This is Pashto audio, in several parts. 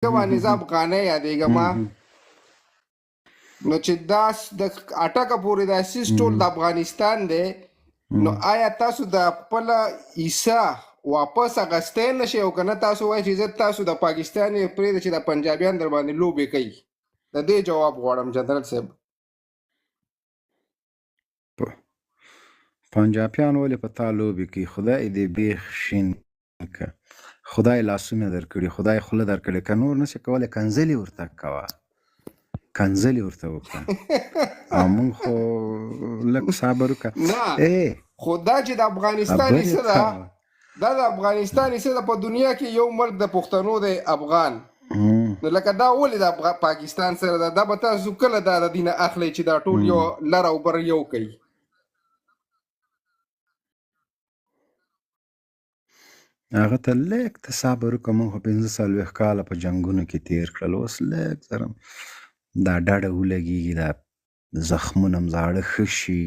باندې زه افغانۍ یادېږم نو چې دا د اټکه پورې دا سیس ټول د افغانستان دی نو آیا تاسو د خپل حصه واپس اخیستی نشئ او که نه تاسو وایئ چې زه تاسو د پاکستان یې پرېږده چې د پنجابیان در باندې لوبې کوي د دې جواب غواړم جنرال صاحب پنجابیان ولې په تا لوبې کوي خدای دې بیخ شین که خدای لاسونه درکړي خدای خوله درکړي که نور نشي کولی کنځلې ورته کوه کنځلې ورته وکړه او مونږ خو لږ صبر وکړه نه خو دا چې د افغانستان حصه ده دا د افغانستان حصه ده په دنیا کې یو ملک د پښتنو دی افغان نو لکه دا ولې د پاکستان سره ده دا به تاسو کله دا د دې نه اخلئ چې دا ټول یو لر او بر یو کوي هغه ته لږ ته صبر وکړه مونږ خو ۴۵ کاله په جنګونو کې تېر کړل اوس لږ ذره دا ډډه ولګېږي دا زخمونه هم زاړه ښه شي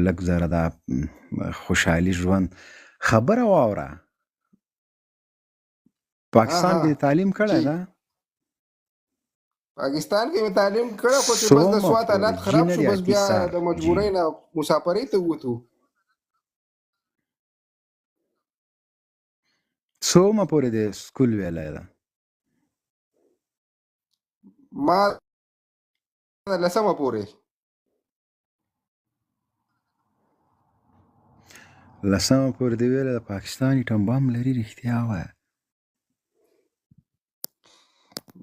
لږ ذره دا خوشحالي ژوند خبره واوره پاکستان کې تعلیم کړی ده پاکستان کې مې تعلیم کړی خو چې بس د سوات حالات خراب شو بس بیا د مجبورۍ نه مسافرۍ ته ووتو څومره پورې د سکول ویلی ده ما د 10مه پورې 10مه پورې دې ویلی د پاکستان ټمبم لري رښتیا وایه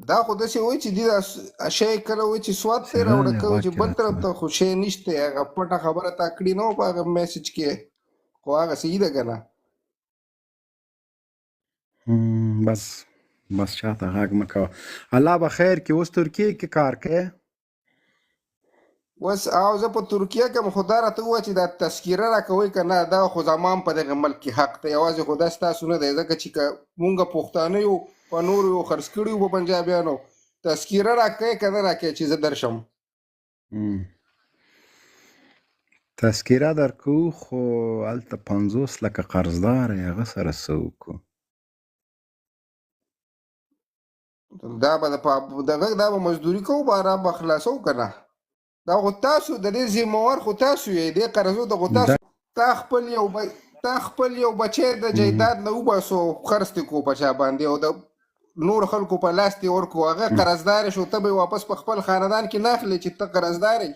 دا خو داسې وایي چې دې دا شی کله وایي چې سوات ته یې راوړه کوي چې بل طرف ته خو شی نشته هغه پټه خبره تا کړې نه وه په هغه میسج کې خو هغه صحیح ده که نه بس چاته غږ مه کوه الله به خیر کې اوس ترکیې کې کار کوې اوس او زه په ترکیه کې م خو دا راته ووایه چې دا تذکیره راکوئ که نه دا خو زما په دغه ملک کې حق دی یوازې خو دا ستاسو نه دی ځکه چې که مونږ پښتانه یو په نورو یو خرڅ کړي وو په پنجابیانو تذکیره راکوئ که نه راکوئ چې زه درشم تذکیره درکوو خو هلته 50 لکه قرضدار یې هغه سره څه وکړو دا به دغه دا به مزدوري کوو باران به خلاصو که نه دا خو تاسو د دې ذمهوار خو تاسو یې دې قرضو ته خو تاسو تا خپل یو بچی د جایداد نه وباسو خرڅ دې کړو په چا باندې او د نور خلکو په لاس دې ورکړو هغه قرضدار شو ته به یې واپس په خپل خاندان کې نه اخلې چې ته قرضدار یې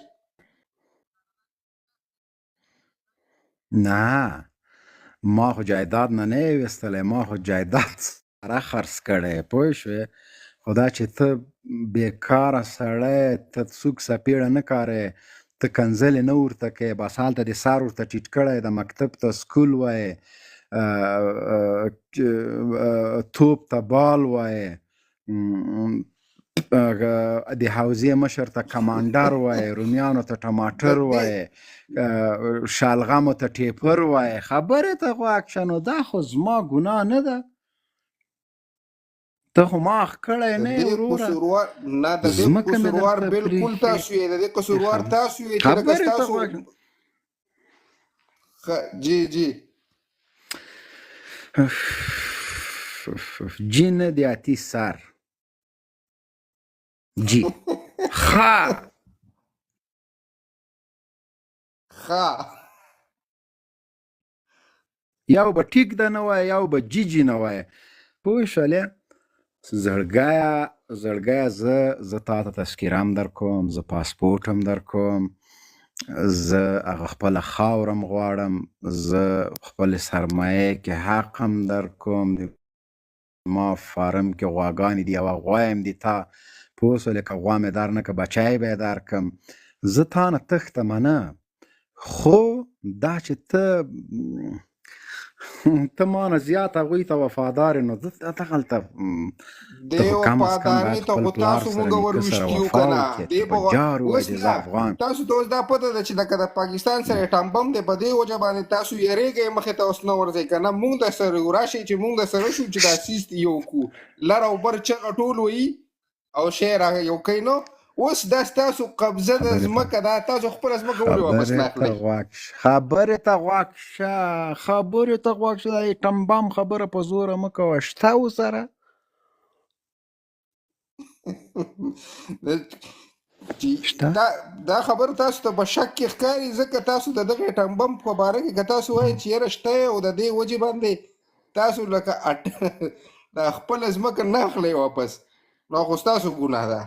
نه ما خو جایداد نه نه یې ویستلی ما خو جایداد سره خرڅ کړی پوه شوې خو دا چې ته بېکاره سړی ته څوک سپېړه نه کارې ته کنځلې نه ورته کوې بس هلته دې سر ورته ټیټ کړی د مکتب ته سکول وایې توپ ته بال وایې د حوزې مشر ته کمانډر وایې رومیانو ته ټماټر وایې شالغمو ته ټیپر وایې خبرې ته غوږ شه نو دا خو زما ګناه نه ده ته خو ما اخ کړی نه یې وروره نه د دې قصوروار بلکل تاسو یې د دې قصوروار تاسو یې چې لکه ستاسو جی جی نه د اتي سر جی ښه یو به ټیک ده نه وایه یو به جی نه وایه پوه شولې زړګیه زه تا ته تذکیره هم در کوم زه پاسپورټ هم در کوم زه هغه خپله خاوره هم غواړم زه خپلې سرمایې کې حق هم در کوم ما فارم کې غواګانې دي یوه غوا یم دي تا پوه شولې که غوا مې در نه که بچی به یې در کړم زه تا نه تښتمه نه خو دا چې ته ما نه زیات هغوی ته وفادار یې نو زه دغلته دې وفادارۍ ته خو تاسو مونږ ورویشتي یو که نه تاسو ته اوس دا پته ده چې لکه د پاکستان سره ټمبم دی په دې وجه باندې تاسو یېرېږئ مخې ته اوس نه ورځئ که نه مونږ در سره راشئ چې مونږ در سره شو چې دا سیس یو کړو لر او بر چغه ټول وایي او شی را یو کوي نو اوس دا ستاسو قبضه د ځمکه ده تاسو خپله ځمکه ولې واپس نه اخلئ خبرې ته غوږ شه دا ټمبم خبره په زوره مه کوه شته ورسره شته دا خبر تاسو ته په شک کې ښکاري ځکه تاسو د دغه اټم بم په باره کې که تاسو وایئ چې یاره شته او د دې وجې باندې تاسو لکه د خپله ځمکه نه اخلئ واپس نو خو ستاسو ګناه ده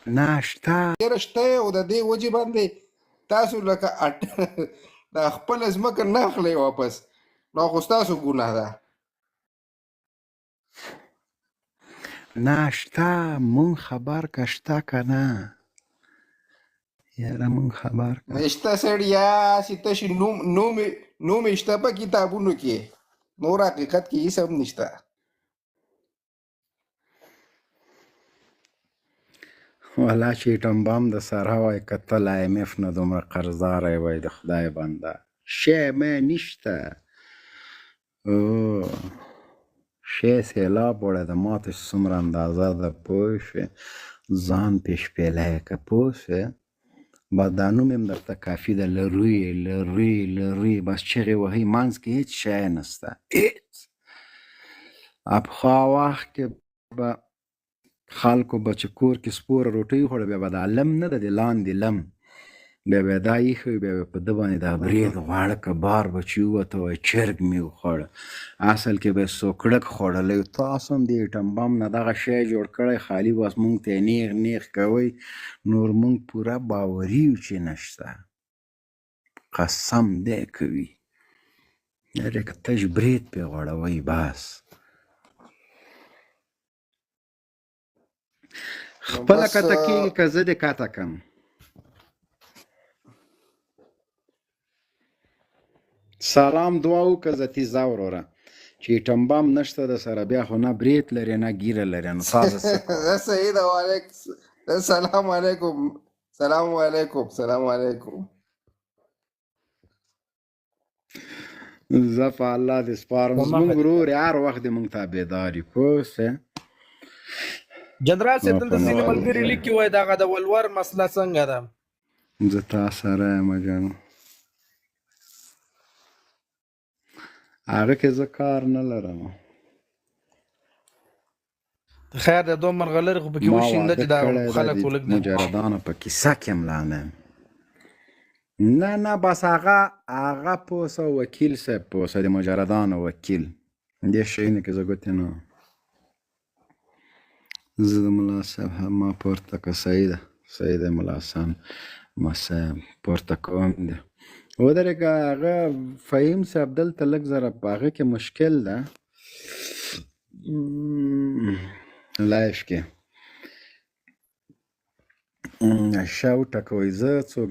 نه شته یاره شته او د دې وجې باندې تاسو لکه د خپله ځمکه نه اخلئ واپس نو خو ستاسو ګناه ده نه شته مونږ خبر که شته که نه یاره مونږ خبر که شته سړیا چې تشې نوم یې شته په کتابونو کې نور حقیقت کې هېڅ هم نشته والا چې اټم بم د سره وای که ته له IMF نه دومره قرضداری وای د خدای بنده شی مې نشته شی سیلاب وړی د ما ته چې څومره اندازه ده پوه شوې ځان پیشپیلی که پوه شوې بس دا نوم یم درته کافي ده لروی بس چغې وهي منځ کې هېڅ شی نسته هېڅ پخوا وخت کې به خلکو به چې کور کې سپوره روټۍ وخوړه بیا به دا لم نه ده د لاندې لم بیا به دا ایښی وي بیا به په ده باندې دا برید غواړه کبار به چې ووته وای چرګ مې وخوړه اصل کې به یې سوکړک خوړلی تاسو هم د اټم بم نه دغه شی جوړ کړی خالي بس مونږ ته یې نیغ کوئ نور مونږ پوره باوري یو چې نشته قسم دی کوي یاره که تش برید پې غوړوئ بس خپله کته کېږي که زه دې کته کم سلام دعا وکړه زتي زه وروره چې اټم بم نشته د سره بیا خو نه برید لري نه ګیره لري نو تاسو څه کوئ صحیح ده سلام علیکم سلام علیکم زه په الله دې سپارم زموږ ورور یې هر وخت دې مونږ تابعدار یي پوه شوې جنرال صاحب دلته ځینې ملګري لیکي وایي دغه د ولور مسله څنګه ده زه تا سره یم جانو هغه کې زه کار نه لرم خیر د دوه مرغلرې خو پکې وشینده چې دا خلک ولګ دي مجردانو په کیسه کې هم لا نه نه بس هغه پوسه وکیل صاحب پوسه د مجردانو وکیل دې شیونه کې زه ګوتې نه زه د ملا صاحب ما پورته که صحیح دی ملا صاحب ما صاحب پورته کوم دی ودرېږه هغه فهیم صاحب دلته لږ ذره په هغه کې مشکل ده لایف کې شاو ټکوي زه څوک